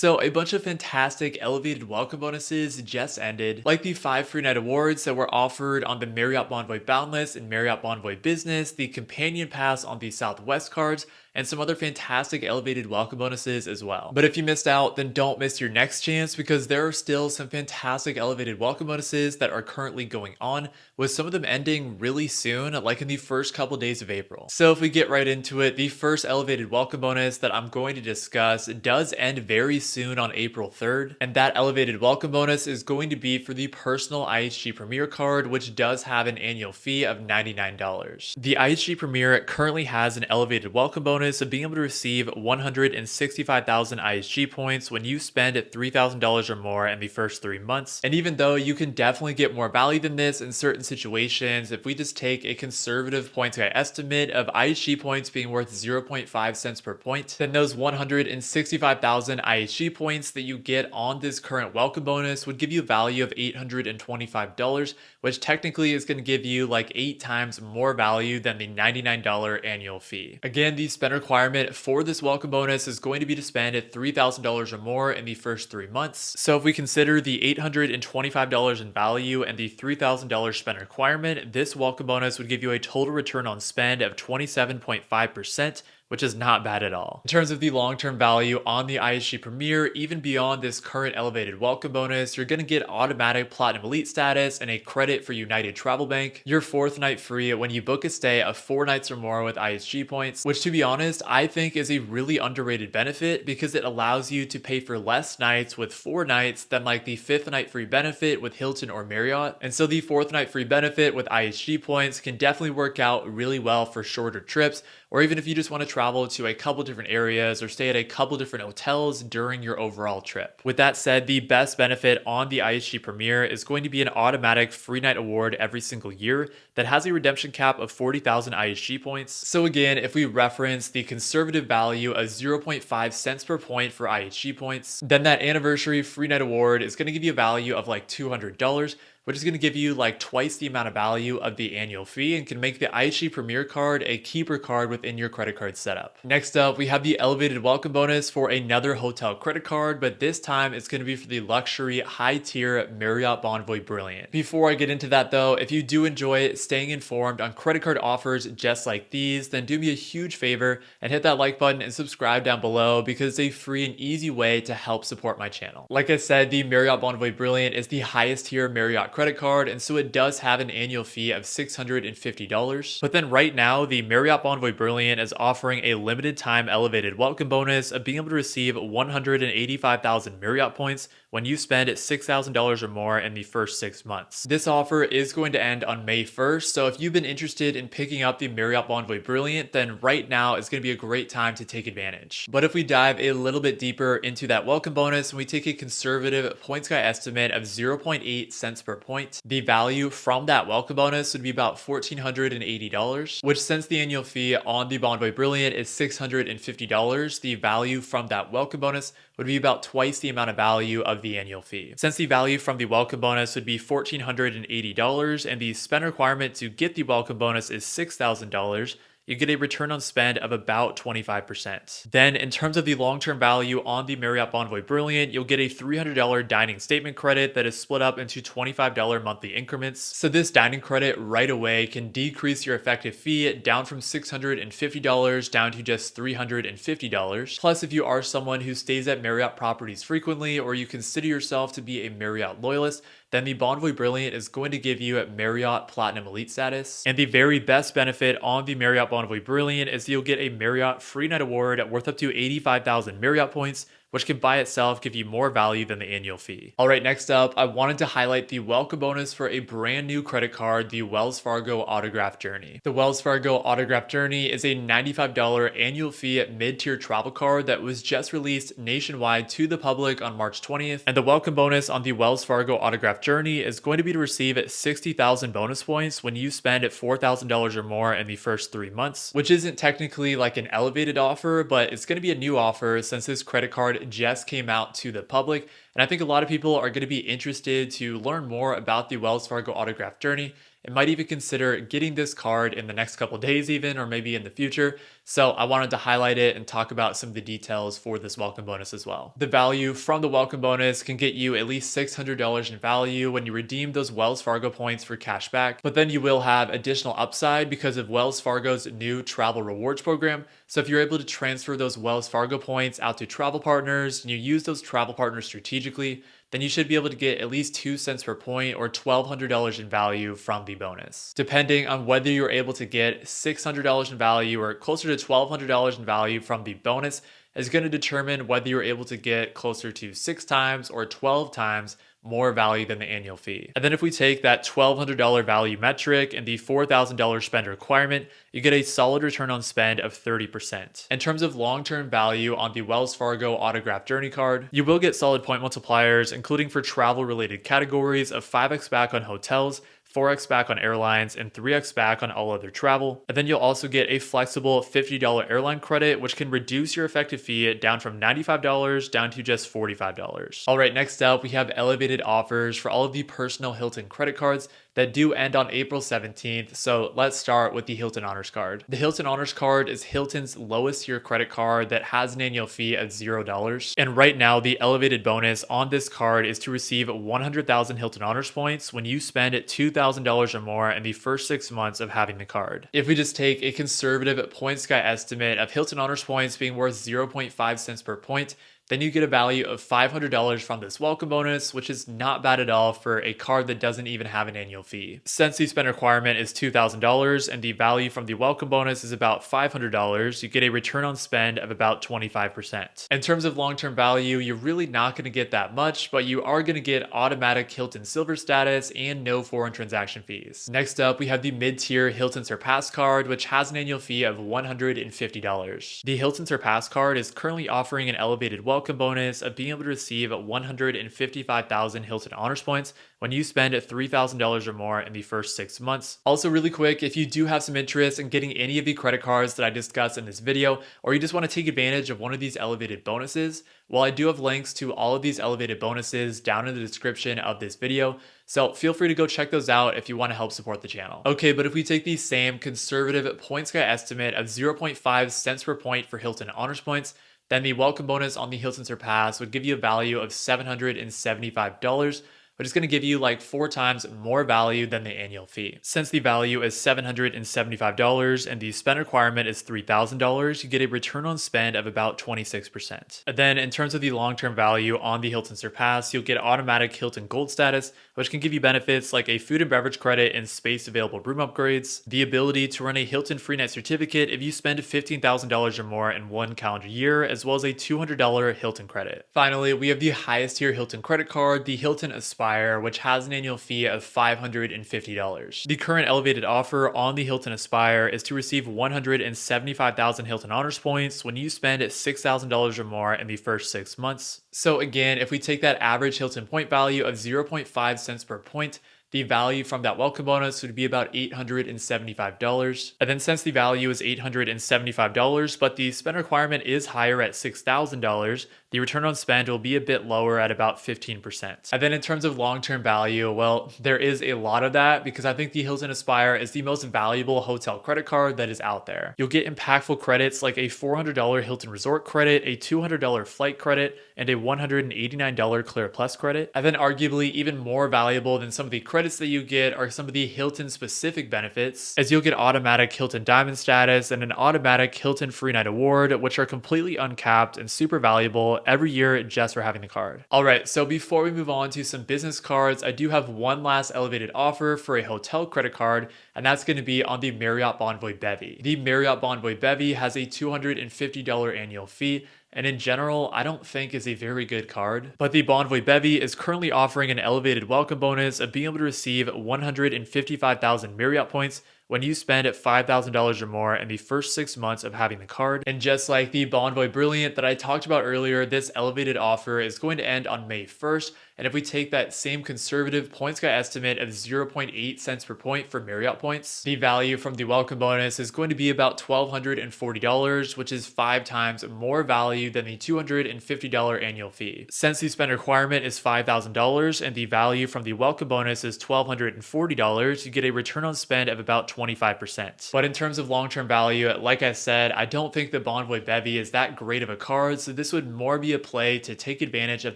So a bunch of fantastic elevated welcome bonuses just ended, like the 5 free night awards that were offered on the Marriott Bonvoy Boundless and Marriott Bonvoy Business, the companion pass on the Southwest cards, and some other fantastic elevated welcome bonuses as well. But if you missed out, then don't miss your next chance because there are still some fantastic elevated welcome bonuses that are currently going on, with some of them ending really soon, like in the first couple days of April. So if we get right into it, the first elevated welcome bonus that I'm going to discuss does end very soon on April 3rd, and that elevated welcome bonus is going to be for the personal IHG Premier card, which does have an annual fee of $99. The IHG Premier currently has an elevated welcome bonus of being able to receive 165,000 IHG points when you spend $3,000 or more in the first 3 months. And even though you can definitely get more value than this in certain situations, if we just take a conservative points guy estimate of IHG points being worth 0.5 cents per point, then those 165,000 IHG points that you get on this current welcome bonus would give you a value of $825, which technically is going to give you like 8 times more value than the $99 annual fee. Again, the spend requirement for this welcome bonus is going to be to spend $3,000 or more in the first 3 months. So if we consider the $825 in value and the $3,000 spend requirement, this welcome bonus would give you a total return on spend of 27.5%, which is not bad at all. In terms of the long-term value on the IHG Premier, even beyond this current elevated welcome bonus, you're gonna get automatic Platinum Elite status and a credit for United Travel Bank, your 4th night free when you book a stay of 4 nights or more with IHG points, which to be honest, I think is a really underrated benefit because it allows you to pay for less nights with 4 nights than like the 5th night free benefit with Hilton or Marriott. And so the 4th night free benefit with IHG points can definitely work out really well for shorter trips, or even if you just want to travel to a couple different areas or stay at a couple different hotels during your overall trip. With that said, the best benefit on the IHG Premier is going to be an automatic free night award every single year that has a redemption cap of 40,000 IHG points. So again, if we reference the conservative value of 0.5 cents per point for IHG points, then that anniversary free night award is going to give you a value of like $200, which is going to give you like twice the amount of value of the annual fee and can make the IHG Premier card a keeper card within your credit card setup. Next up, we have the elevated welcome bonus for another hotel credit card, but this time it's going to be for the luxury high tier Marriott Bonvoy Brilliant. Before I get into that though, if you do enjoy staying informed on credit card offers just like these, then do me a huge favor and hit that like button and subscribe down below because it's a free and easy way to help support my channel. Like I said, the Marriott Bonvoy Brilliant is the highest tier Marriott credit card, and so it does have an annual fee of $650. But then right now, the Marriott Bonvoy Brilliant is offering a limited time elevated welcome bonus of being able to receive 185,000 Marriott points when you spend $6,000 or more in the first 6 months. This offer is going to end on May 1st, so if you've been interested in picking up the Marriott Bonvoy Brilliant, then right now is going to be a great time to take advantage. But if we dive a little bit deeper into that welcome bonus and we take a conservative points guy estimate of 0.8 cents per point, the value from that welcome bonus would be about $1,480, which since the annual fee on the Bonvoy Brilliant is $650, the value from that welcome bonus would be about twice the amount of value of the annual fee. Since the value from the welcome bonus would be $1,480 and the spend requirement to get the welcome bonus is $6,000, you get a return on spend of about 25%. Then in terms of the long-term value on the Marriott Bonvoy Brilliant, you'll get a $300 dining statement credit that is split up into $25 monthly increments. So this dining credit right away can decrease your effective fee down from $650 down to just $350. Plus, if you are someone who stays at Marriott properties frequently, or you consider yourself to be a Marriott loyalist, then the Bonvoy Brilliant is going to give you Marriott Platinum Elite status. And the very best benefit on the Marriott Bonvoy Brilliant is you'll get a Marriott free night award worth up to 85,000 Marriott points, which can by itself give you more value than the annual fee. All right, next up, I wanted to highlight the welcome bonus for a brand new credit card, the Wells Fargo Autograph Journey. The Wells Fargo Autograph Journey is a $95 annual fee mid-tier travel card that was just released nationwide to the public on March 20th. And the welcome bonus on the Wells Fargo Autograph Journey is going to be to receive 60,000 bonus points when you spend $4,000 or more in the first 3 months, which isn't technically like an elevated offer, but it's going to be a new offer since this credit card just came out to the public. And I think a lot of people are going to be interested to learn more about the Wells Fargo Autograph Journey and might even consider getting this card in the next couple days even, or maybe in the future. So I wanted to highlight it and talk about some of the details for this welcome bonus as well. The value from the welcome bonus can get you at least $600 in value when you redeem those Wells Fargo points for cash back, but then you will have additional upside because of Wells Fargo's new travel rewards program. So if you're able to transfer those Wells Fargo points out to travel partners and you use those travel partners strategically, then you should be able to get at least 2 cents per point or $1,200 in value from the bonus. Depending on whether you're able to get $600 in value or closer to $1,200 in value from the bonus is going to determine whether you're able to get closer to 6 times or 12 times more value than the annual fee. And then if we take that $1,200 value metric and the $4,000 spend requirement, you get a solid return on spend of 30%. In terms of long-term value on the Wells Fargo Autograph Journey Card, you will get solid point multipliers, including for travel-related categories of 5x back on hotels, 4x back on airlines, and 3x back on all other travel. And then you'll also get a flexible $50 airline credit, which can reduce your effective fee down from $95 down to just $45. All right, next up, we have elevated offers for all of the personal Hilton credit cards that do end on April 17th. So let's start with the Hilton Honors card. The Hilton Honors card is Hilton's lowest tier credit card that has an annual fee of $0. And right now, the elevated bonus on this card is to receive 100,000 Hilton Honors points when you spend $2,000 or more in the first 6 months of having the card. If we just take a conservative points guy estimate of Hilton Honors points being worth 0.5 cents per point, then you get a value of $500 from this welcome bonus, which is not bad at all for a card that doesn't even have an annual fee. Since the spend requirement is $2,000 and the value from the welcome bonus is about $500, you get a return on spend of about 25%. In terms of long-term value, you're really not going to get that much, but you are going to get automatic Hilton Silver status and no foreign transaction fees. Next up, we have the mid-tier Hilton Surpass card, which has an annual fee of $150. The Hilton Surpass card is currently offering an elevated welcome bonus of being able to receive 155,000 Hilton Honors points when you spend $3,000 or more in the first 6 months. Also really quick, if you do have some interest in getting any of the credit cards that I discussed in this video, or you just want to take advantage of one of these elevated bonuses, well, I do have links to all of these elevated bonuses down in the description of this video. So feel free to go check those out if you want to help support the channel. Okay, but if we take the same conservative points guy estimate of 0.5 cents per point for Hilton Honors points, then the welcome bonus on the Hilton Surpass would give you a value of $775, which is going to give you like 4 times more value than the annual fee. Since the value is $775 and the spend requirement is $3,000, you get a return on spend of about 26%. And then in terms of the long-term value on the Hilton Surpass, you'll get automatic Hilton Gold status, which can give you benefits like a food and beverage credit and space available room upgrades, the ability to run a Hilton free night certificate if you spend $15,000 or more in 1 calendar year, as well as a $200 Hilton credit. Finally, we have the highest tier Hilton credit card, the Hilton Aspire, which has an annual fee of $550. The current elevated offer on the Hilton Aspire is to receive 175,000 Hilton Honors points when you spend $6,000 or more in the first 6 months. So again, if we take that average Hilton point value of 0.5 cents per point, the value from that welcome bonus would be about $875. And then since the value is $875, but the spend requirement is higher at $6,000, the return on spend will be a bit lower at about 15%. And then in terms of long-term value, well, there is a lot of that because I think the Hilton Aspire is the most valuable hotel credit card that is out there. You'll get impactful credits like a $400 Hilton Resort credit, a $200 flight credit, and a $189 Clear Plus credit. And then arguably even more valuable than some of the credits that you get are some of the Hilton specific benefits, as you'll get automatic Hilton Diamond status and an automatic Hilton Free Night Award, which are completely uncapped and super valuable every year just for having the card. All right, so before we move on to some business cards, I do have one last elevated offer for a hotel credit card, and that's going to be on the Marriott Bonvoy Bevy. The Marriott Bonvoy Bevy has a $250 annual fee, and in general, I don't think is a very good card. But the Bonvoy Bevy is currently offering an elevated welcome bonus of being able to receive 155,000 Marriott points when you spend $5,000 or more in the first 6 months of having the card. And just like the Bonvoy Brilliant that I talked about earlier, this elevated offer is going to end on May 1st. And if we take that same conservative points guy estimate of 0.8 cents per point for Marriott points, the value from the welcome bonus is going to be about $1,240, which is 5 times more value than the $250 annual fee. Since the spend requirement is $5,000 and the value from the welcome bonus is $1,240, you get a return on spend of about 25%. But in terms of long-term value, like I said, I don't think the Bonvoy Bevy is that great of a card, so this would more be a play to take advantage of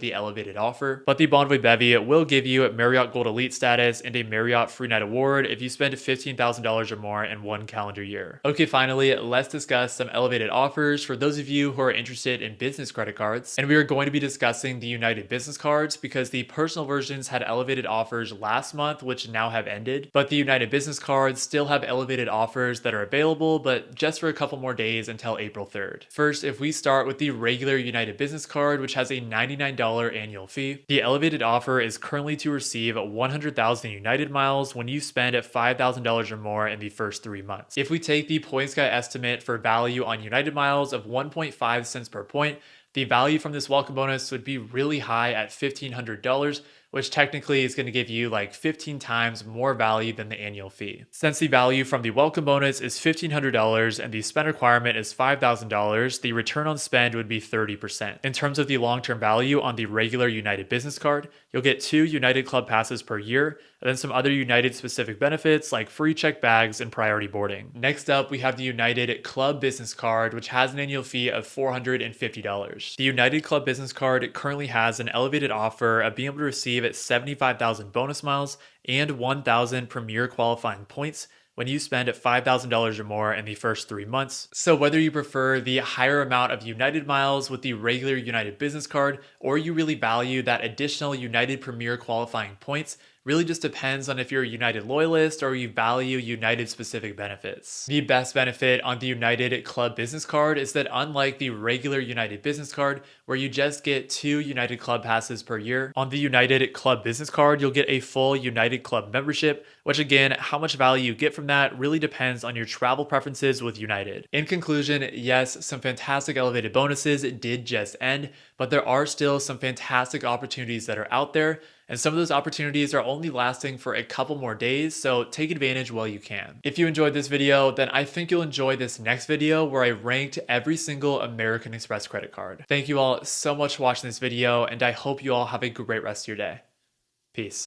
the elevated offer. But the Bonvoy Bevy will give you Marriott Gold Elite status and a Marriott Free Night Award if you spend $15,000 or more in one calendar year. Okay, finally, let's discuss some elevated offers for those of you who are interested in business credit cards. And we are going to be discussing the United business cards because the personal versions had elevated offers last month, which now have ended. But the United business cards still have elevated offers that are available, but just for a couple more days until April 3rd. First, if we start with the regular United business card, which has a $99 annual fee, the elevated offer is currently to receive 100,000 United miles when you spend at $5,000 or more in the first 3 months. If we take the points guy estimate for value on United miles of 1.5 cents per point, the value from this welcome bonus would be really high at $1,500, which technically is going to give you like 15 times more value than the annual fee. Since the value from the welcome bonus is $1,500 and the spend requirement is $5,000, the return on spend would be 30%. In terms of the long-term value on the regular United business card, you'll get 2 United Club passes per year, and then some other United specific benefits like free checked bags and priority boarding. Next up, we have the United Club business card, which has an annual fee of $450. The United Club business card currently has an elevated offer of being able to receive 75,000 bonus miles and 1,000 Premier qualifying points when you spend at $5,000 or more in the first 3 months. So whether you prefer the higher amount of United miles with the regular United business card, or you really value that additional United Premier qualifying points, really just depends on if you're a United loyalist or you value United specific benefits. The best benefit on the United Club business card is that unlike the regular United business card, where you just get 2 United Club passes per year, on the United Club business card, you'll get a full United Club membership, which again, how much value you get from that really depends on your travel preferences with United. In conclusion, yes, some fantastic elevated bonuses did just end, but there are still some fantastic opportunities that are out there. And some of those opportunities are only lasting for a couple more days, so take advantage while you can. If you enjoyed this video, then I think you'll enjoy this next video where I ranked every single American Express credit card. Thank you all so much for watching this video, and I hope you all have a great rest of your day. Peace.